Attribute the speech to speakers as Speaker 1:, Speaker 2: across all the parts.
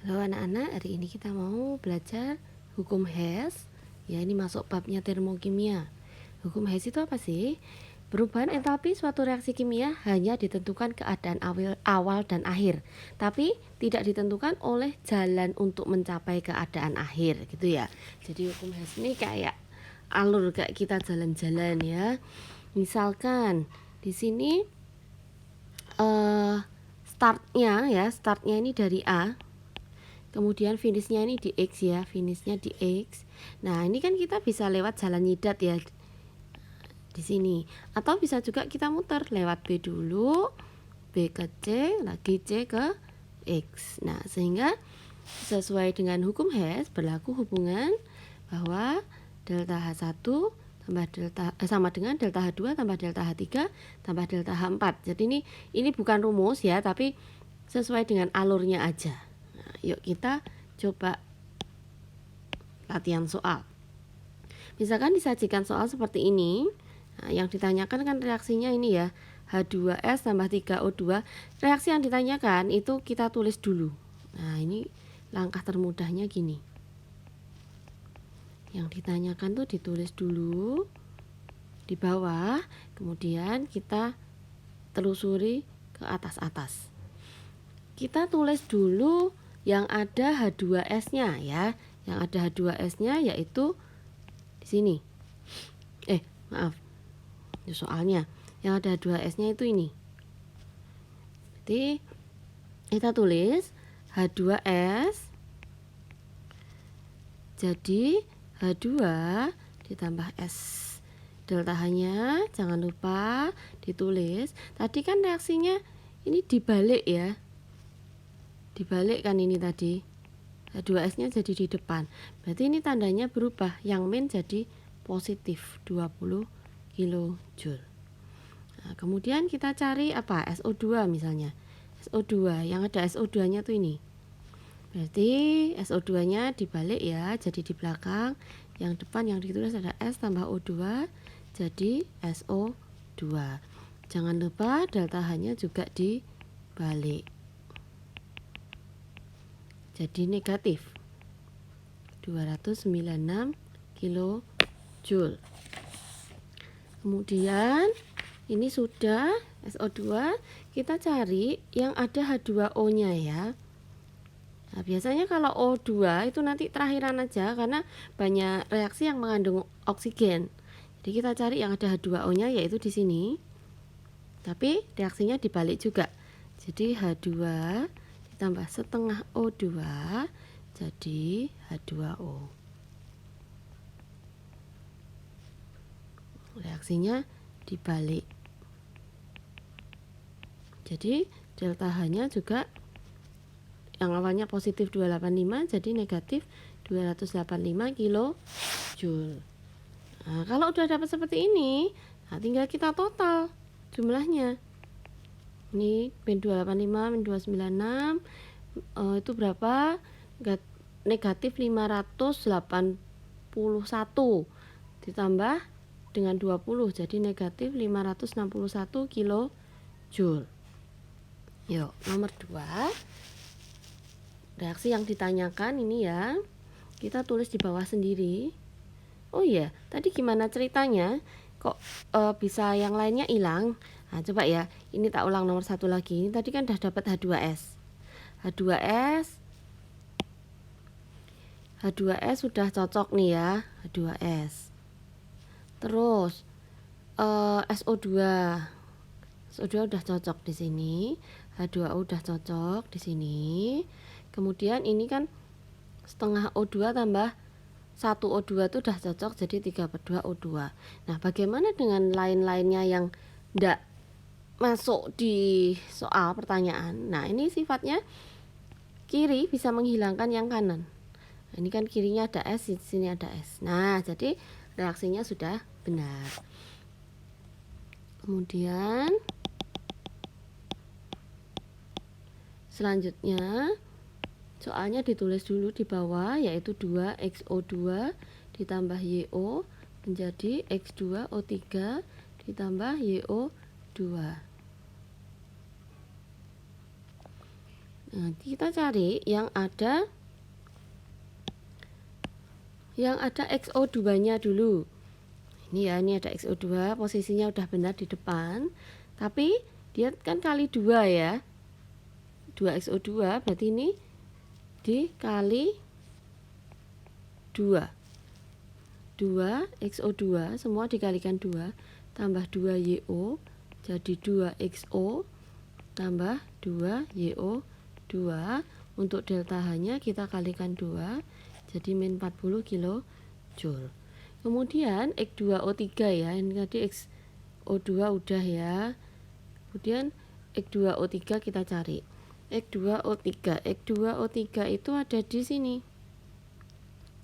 Speaker 1: Halo anak-anak, hari ini kita mau belajar hukum Hess. Ya, ini masuk babnya termokimia. Hukum Hess itu apa sih? Perubahan entalpi suatu reaksi kimia hanya ditentukan keadaan awal dan akhir, tapi tidak ditentukan oleh jalan untuk mencapai keadaan akhir, gitu ya. Jadi hukum Hess ini kayak alur, kayak kita jalan-jalan ya. Misalkan di sini startnya ini dari A. Kemudian finishnya ini di X ya, finishnya di X. Nah, ini kan kita bisa lewat jalan nyidat ya di sini. Atau bisa juga kita muter lewat B dulu, B ke C, lagi C ke X. Nah, sehingga sesuai dengan hukum Hess berlaku hubungan bahwa delta H1 tambah sama dengan delta H2 tambah delta H3 tambah delta H4. Jadi ini bukan rumus ya, tapi sesuai dengan alurnya aja. Yuk kita coba latihan soal. Misalkan disajikan soal seperti ini. Nah, yang ditanyakan kan reaksinya ini ya, H2S tambah 3O2. Reaksi yang ditanyakan itu kita tulis dulu. Nah, ini langkah termudahnya gini. Yang ditanyakan tuh ditulis dulu di bawah, kemudian kita telusuri ke atas-atas. Kita tulis dulu yang ada H2S-nya ya. Yang ada H2S-nya yaitu di sini. Maaf. Itu soalnya yang ada H2S-nya itu ini. Jadi kita tulis H2S jadi H2 ditambah S. Delta H-nya jangan lupa ditulis. Tadi kan reaksinya ini dibalik ya. Dibalik kan ini tadi. H2S-nya jadi di depan. Berarti ini tandanya berubah. Yang min jadi positif 20 kilojoule. Nah, kemudian kita cari apa? SO2 misalnya. SO2, yang ada SO2-nya tuh ini. Berarti SO2-nya dibalik ya, jadi di belakang. Yang depan yang ditulis ada S tambah O2, jadi SO2. Jangan lupa delta H-nya juga dibalik. Jadi negatif 296 kilojoule. Kemudian ini sudah SO2, kita cari yang ada H2O-nya ya. Nah, biasanya kalau O2 itu nanti terakhiran aja karena banyak reaksi yang mengandung oksigen. Jadi kita cari yang ada H2O-nya yaitu di sini. Tapi reaksinya dibalik juga. Jadi H2 ditambah setengah O2 jadi H2O. Reaksinya dibalik. Jadi delta H-nya juga yang awalnya positif 285 jadi negatif 285 kilojoule. Nah, kalau udah dapat seperti ini, nah tinggal kita total jumlahnya. Ini min 285 min 296 itu berapa? Negatif 581 ditambah dengan 20 jadi negatif 561 kilojoule. Yuk, nomor 2. Reaksi yang ditanyakan ini ya, kita tulis di bawah sendiri. Oh iya, tadi gimana ceritanya? Kok bisa yang lainnya hilang? Nah, coba ya, ini tak ulang nomor 1 lagi. Ini tadi kan udah dapat H2S. H2S sudah cocok nih ya, H2S. Terus SO2. SO2 udah cocok di sini. H2O udah cocok di sini. Kemudian ini kan setengah O2 tambah 1 O2 itu udah cocok jadi 3/2 O2. Nah, bagaimana dengan lain-lainnya yang enggak masuk di soal pertanyaan? Nah, ini sifatnya kiri bisa menghilangkan yang kanan. Nah, ini kan kirinya ada S, di sini ada S. Nah, jadi reaksinya sudah benar. Kemudian selanjutnya soalnya ditulis dulu di bawah yaitu 2XO2 ditambah YO menjadi X2O3 ditambah YO2. Nah, kita cari yang ada XO2-nya dulu. Ini ya, ini ada XO2, posisinya udah benar di depan. Tapi dia kan kali 2 ya. 2 XO2 berarti ini dikali 2. 2 XO2 semua dikalikan 2 tambah 2 YO jadi 2 XO tambah 2 YO2. Untuk delta H-nya kita kalikan 2 jadi min 40 kilojoule. Kemudian X2O3 ya, ini tadi XO2 udah ya. Kemudian X2O3 kita cari. X2O3 itu ada di sini.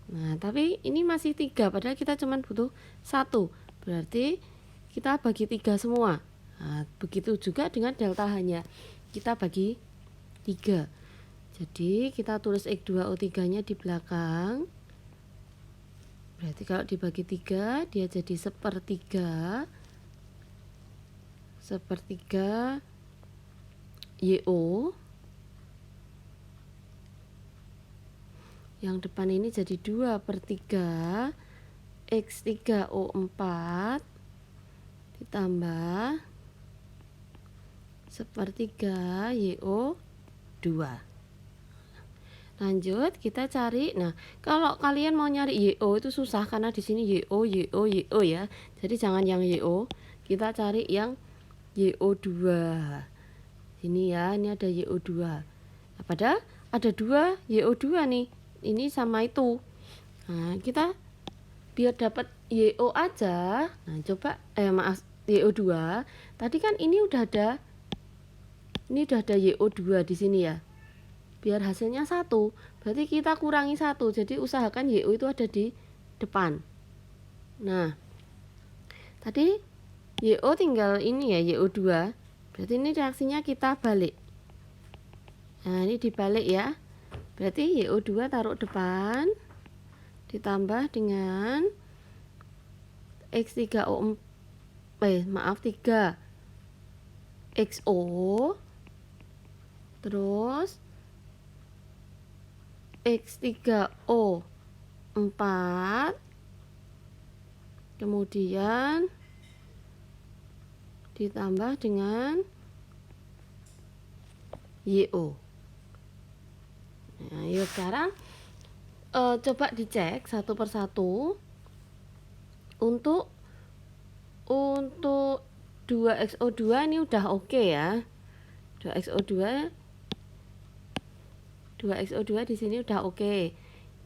Speaker 1: Nah, tapi ini masih 3, padahal kita cuma butuh 1. Berarti kita bagi 3 semua. Nah, begitu juga dengan delta H-nya. Kita bagi 3. Jadi kita tulis X2O3-nya di belakang. Berarti kalau dibagi 3 dia jadi sepertiga YO. Yang depan ini jadi 2/3 X3O4 ditambah sepertiga YO2. Lanjut kita cari. Nah, kalau kalian mau nyari YO itu susah karena di sini YO ya. Jadi jangan yang YO, kita cari yang YO2. Ini ya, ini ada YO2. Nah, padahal ada 2 YO2 nih. Ini sama itu. Nah, kita biar dapat YO aja. Nah, coba YO2. Tadi kan ini udah ada YO2 di sini ya. Biar hasilnya 1, berarti kita kurangi 1. Jadi usahakan YO itu ada di depan. Nah, tadi YO tinggal ini ya, YO2. Berarti ini reaksinya kita balik. Nah, ini dibalik ya. Berarti YO2 taruh depan ditambah dengan X3O4 3 XO terus X3O4 kemudian ditambah dengan YO. Nah, yuk sekarang coba dicek satu persatu. Untuk 2XO2 ini udah oke ya. 2XO2 di sini udah oke.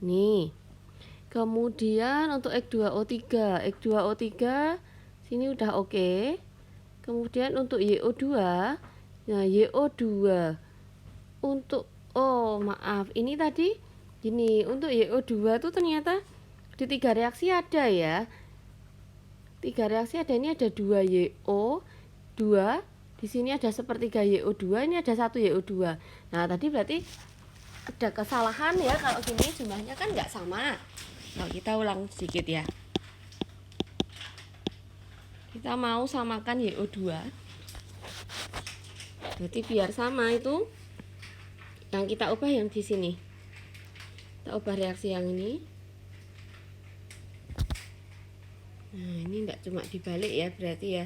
Speaker 1: Nih. Kemudian untuk X2O3 sini udah oke. Kemudian untuk YO2, nah YO2 untuk maaf, ini tadi gini, untuk YO2 tuh ternyata di 3 reaksi ada ya. 3 reaksi ada, ini ada 2 YO, 2, di sini ada sepertiga YO2, ini ada 1 YO2. Nah, tadi berarti ada kesalahan ya kalau gini jumlahnya kan nggak sama. Nah, kita ulang sedikit ya. Kita mau samakan YO2. Berarti biar sama itu yang kita ubah yang di sini. Kita ubah reaksi yang ini. Nah, ini nggak cuma dibalik ya berarti ya.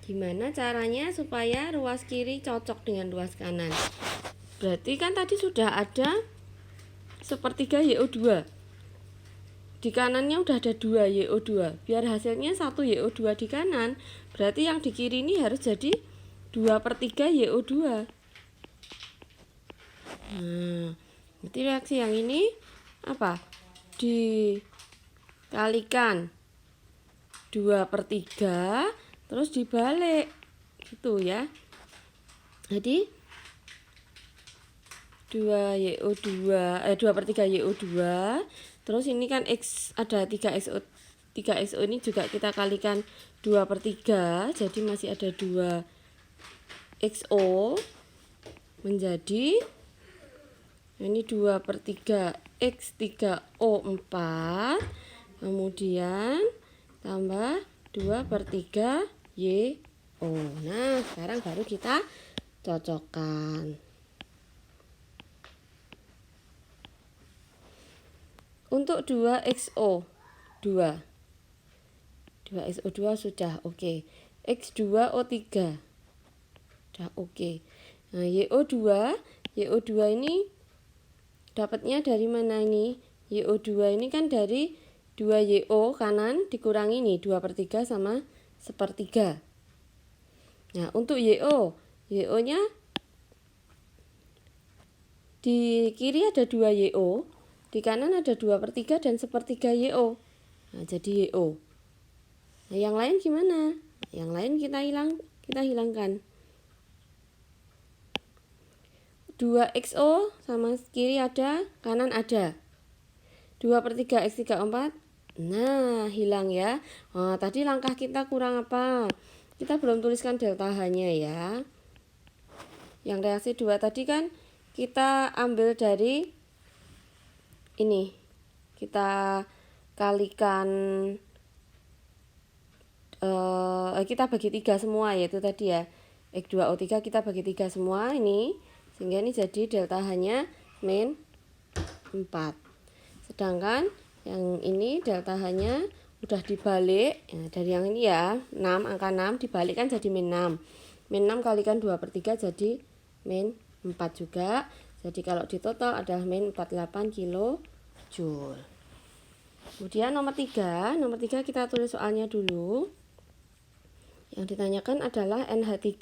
Speaker 1: Gimana caranya supaya ruas kiri cocok dengan ruas kanan? Berarti kan tadi sudah ada sepertiga YO2. Di kanannya udah ada 2 YO2. Biar hasilnya 1 YO2 di kanan, berarti yang di kiri ini harus jadi 2/3 YO2. Nah, berarti reaksi yang ini apa? Dikalikan 2/3 terus dibalik gitu ya. Jadi 2/3 YO2 terus ini kan X ada 3XO ini juga kita kalikan 2/3 jadi masih ada 2 XO menjadi ini 2/3 X3O4 kemudian tambah 2/3 YO. Nah, sekarang baru kita cocokkan. Untuk 2XO 2 2XO2 sudah oke. X2O3 sudah oke. Nah, YO2 ini dapatnya dari mana ini? YO2 ini kan dari 2YO kanan dikurangi nih 2/3 sama 1/3. Nah, untuk YO-nya di kiri ada 2YO, di kanan ada 2/3 dan 1/3 YO. Nah, jadi YO. Nah, yang lain gimana? Yang lain kita hilangkan. 2XO sama kiri ada, kanan ada. 2/3 X3 4. Nah, hilang ya. Tadi langkah kita kurang apa? Kita belum tuliskan delta H-nya ya. Yang reaksi 2 tadi kan kita ambil dari ini. Kita kalikan kita bagi 3 semua, yaitu tadi ya. X2O3 kita bagi 3 semua ini, sehingga ini jadi delta H-nya min 4. Sedangkan yang ini delta H-nya udah dibalik ya, dari yang ini ya, 6, angka 6 dibalik kan jadi min 6. Min 6 kalikan 2/3 jadi min 4 juga. Jadi kalau di total adalah min 48 kilojoule. Kemudian nomor 3 kita tulis soalnya dulu. Yang ditanyakan adalah NH3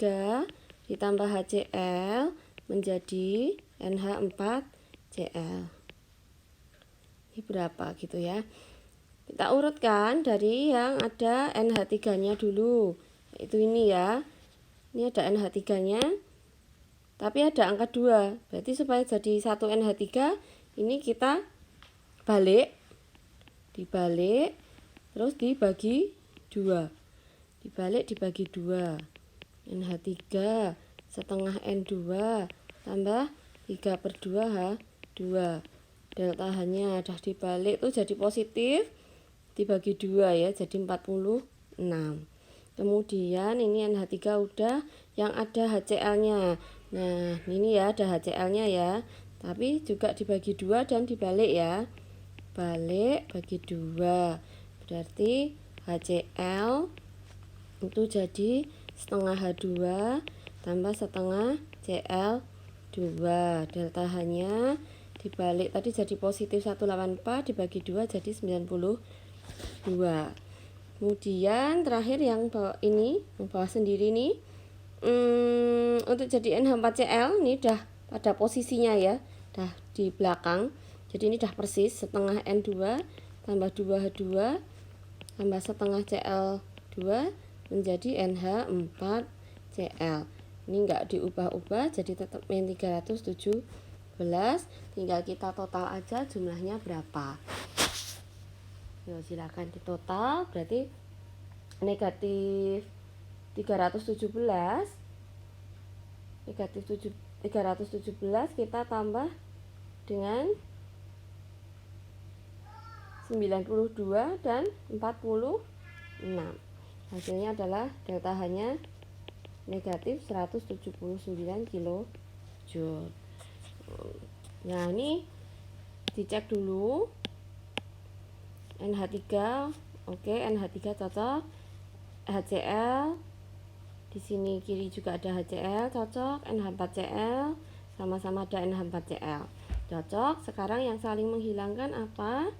Speaker 1: ditambah HCl menjadi NH4Cl. Ini berapa gitu ya. Kita urutkan dari yang ada NH3-nya dulu. Itu ini ya. Ini ada NH3-nya. Tapi ada angka 2. Berarti supaya jadi 1 NH3, ini kita dibalik terus dibagi 2. Dibalik dibagi 2. NH3 setengah N2 tambah 3/2 H2. Delta H-nya dah dibalik tuh jadi positif, dibagi 2 ya, jadi 46. Kemudian ini NH3 udah, yang ada HCl-nya. Nah, ini ya ada HCl-nya ya. Tapi juga dibagi 2 dan dibalik ya. Balik bagi 2. Berarti HCl itu jadi setengah H2 tambah setengah Cl2. Delta H-nya dibalik tadi jadi positif 184 dibagi 2 jadi 92. Kemudian terakhir yang bawah ini, yang bawah sendiri nih, untuk jadi NH4Cl ini dah pada posisinya ya, dah di belakang. Jadi ini dah persis setengah N2 tambah 2H2 tambah setengah Cl2 menjadi NH4Cl. Ini enggak diubah-ubah, jadi tetap min 317. Tinggal kita total aja jumlahnya berapa. Silakan ditotal, berarti negatif 317 kita tambah dengan 92 dan 46. Hasilnya adalah delta H-nya negatif 179 kilojoule. Nah, ini dicek dulu. NH3 oke, NH3 cocok. HCl di sini kiri juga ada HCl cocok. NH4Cl sama-sama ada NH4Cl cocok. Sekarang yang saling menghilangkan apa?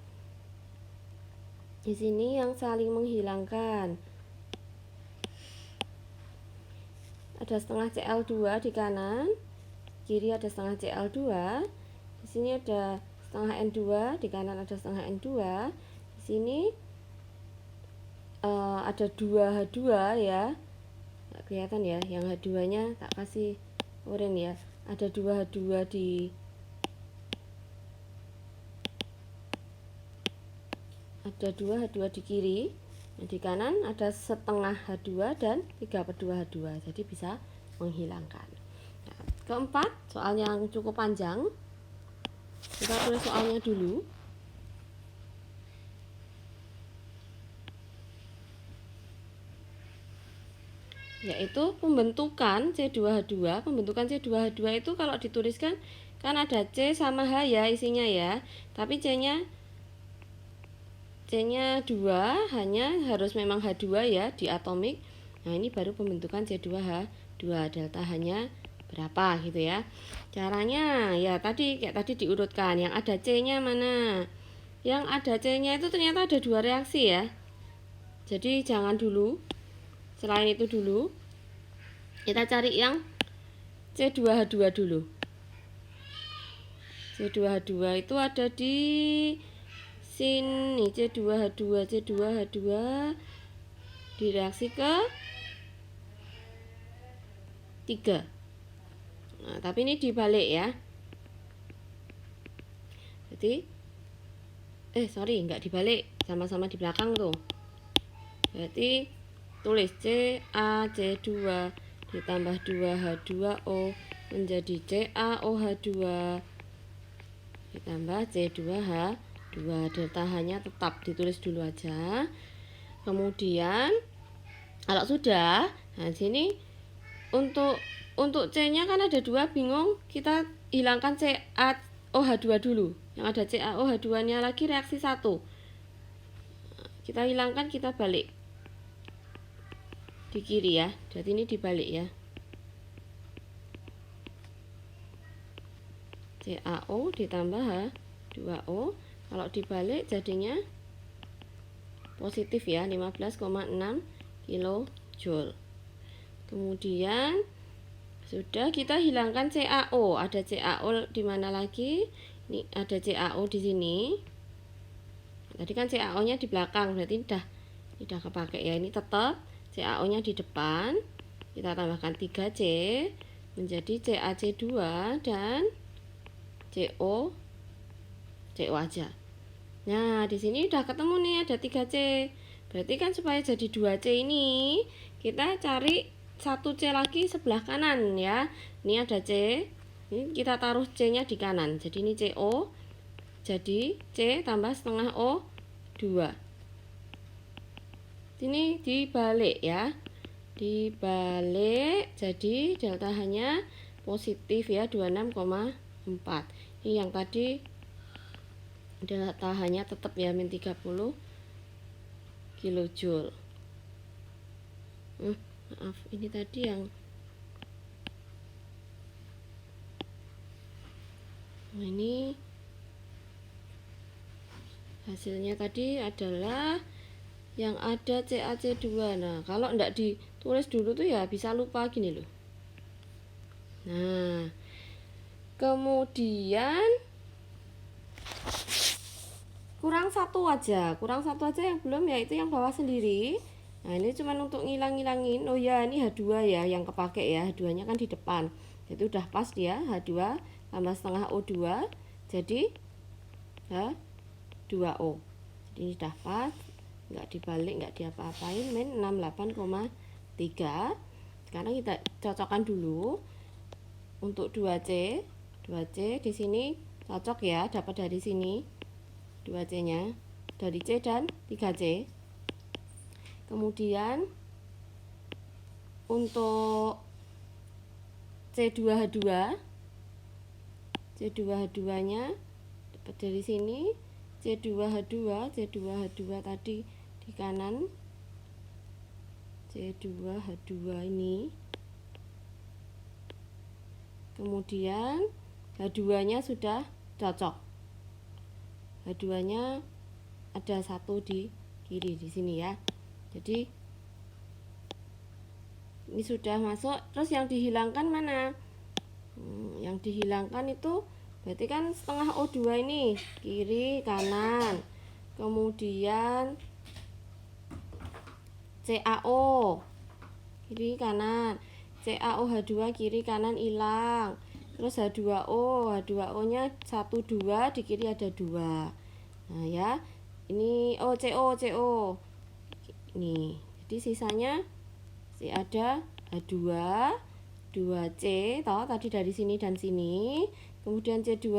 Speaker 1: Di sini yang saling menghilangkan ada setengah Cl2 di kanan, kiri ada setengah Cl2. Di sini ada setengah N2, di kanan ada setengah N2. Di sini ada 2H2 ya. Nggak kelihatan ya, yang H2-nya tak kasih oranye ya. Ada 2H2 di kiri. Nah, di kanan ada setengah H2 dan 3/2 H2. Jadi bisa menghilangkan. Nah, keempat, soal yang cukup panjang. Kita tulis soalnya dulu. Yaitu pembentukan C2H2. Pembentukan C2H2 itu kalau dituliskan kan ada C sama H ya isinya ya. Tapi C-nya C-nya 2, hanya harus memang H2 ya di atomik. Nah, ini baru pembentukan C2H2, delta H-nya berapa gitu ya. Caranya ya kayak tadi diurutkan. Yang ada C-nya mana? Yang ada C-nya itu ternyata ada 2 reaksi ya. Jadi jangan dulu. Selain itu dulu, kita cari yang C2H2 dulu. C2H2 itu ada di sini. C2H2 direaksi ke 3. Nah, tapi ini dibalik ya. Jadi sorry, nggak dibalik, sama-sama di belakang tuh. Berarti tulis CaC2 ditambah 2H2O menjadi CaOH2 ditambah C2H2. Delta H-nya tetap ditulis dulu aja. Kemudian kalau sudah, nah sini untuk C-nya kan ada 2, bingung, kita hilangkan CaOH2 dulu. Yang ada CaOH2-nya lagi reaksi 1. Kita hilangkan, kita balik di kiri ya. Jadi ini dibalik ya. CaO ditambah H2O. Kalau dibalik jadinya positif ya, 15,6 kilojoule. Kemudian sudah kita hilangkan CaO. Ada CaO di mana lagi? Ini ada CaO di sini. Tadi kan CaO-nya di belakang, berarti udah kepake ya. Ini tetap CaO-nya di depan. Kita tambahkan 3C menjadi CaC2 dan CO aja. Nah, di sini udah ketemu nih, ada 3C. Berarti kan supaya jadi 2C ini, kita cari 1C lagi sebelah kanan ya. Ini ada C. Ini kita taruh C-nya di kanan. Jadi ini CO. Jadi C tambah setengah O2. Ini dibalik ya. Dibalik, jadi delta H-nya positif ya, 26,4. Ini yang tadi delta H-nya tetap ya, min 30 kilojoule. Maaf, ini tadi yang ini hasilnya tadi adalah yang ada CaC2. Nah, kalau enggak ditulis dulu tuh ya bisa lupa gini loh. Nah, kemudian kurang satu aja yang belum, yaitu yang bawah sendiri. Nah, ini cuma untuk ngilang-ngilangin. Oh ya, ini H2 ya yang kepake ya. H2 nya kan di depan, jadi udah pas dia. H2 tambah setengah O2 jadi H2O. Jadi ini udah pas, nggak dibalik, nggak diapa-apain, min 68,3. Sekarang kita cocokkan dulu untuk 2C di sini cocok ya, dapat dari sini 2C nya dari C dan 3C. Kemudian untuk C2H2 nya dapat dari sini. C2H2 tadi di kanan, C2H2 ini. Kemudian H2 nya sudah cocok. H2 nya ada 1 di kiri di sini ya. Jadi ini sudah masuk. Terus yang dihilangkan mana? Yang dihilangkan itu berarti kan setengah O2 ini, kiri kanan. Kemudian CaO kiri kanan, CaOH2 kiri kanan hilang. Terus H2O nya 1 2, di kiri ada 2. Nah ya, ini CO ini. Jadi sisanya ada H2, 2C toh tadi dari sini dan sini. Kemudian C2H2